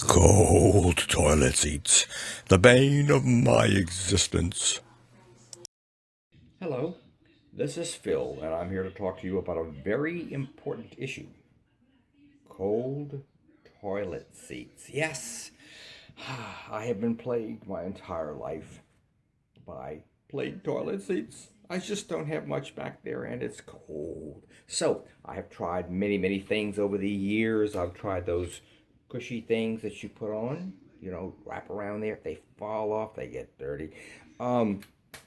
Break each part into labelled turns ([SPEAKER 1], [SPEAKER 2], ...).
[SPEAKER 1] Cold toilet seats, the bane of my existence.
[SPEAKER 2] Hello, this is Phil, and I'm here to talk to you about a very important issue. Cold toilet seats. Yes, I have been plagued my entire life by plague toilet seats. I just don't have much back there, and it's cold. So, I have tried many things over the years. I've tried those cushy things that you put on, wrap around there. If they fall off, they get dirty. Um,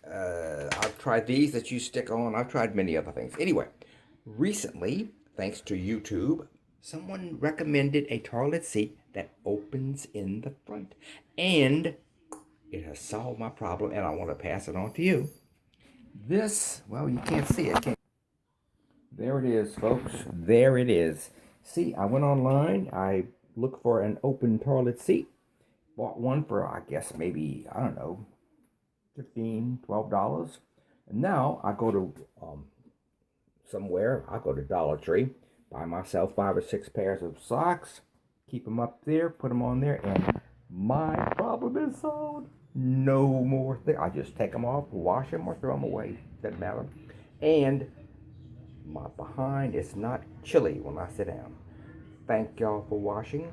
[SPEAKER 2] I've tried these that you stick on. I've tried many other things. Anyway, recently, thanks to YouTube, someone recommended a toilet seat that opens in the front. And it has solved my problem, and I want to pass it on to you. This, well, you can't see it, can you? There it is, folks. There it is. See, I went online. I looked for an open toilet seat. Bought one for, I guess, maybe, I don't know, $15, $12. And now I go to somewhere. I go to Dollar Tree, buy myself 5 or 6 pairs of socks, keep them up there, put them on there, and my problem is solved. No more thing. I just take them off, wash them, or throw them away. Doesn't matter. And my behind is not chilly when I sit down. Thank y'all for watching,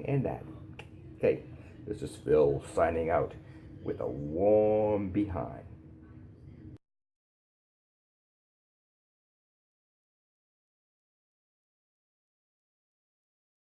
[SPEAKER 2] and that. Okay, this is Phil signing out with a warm behind.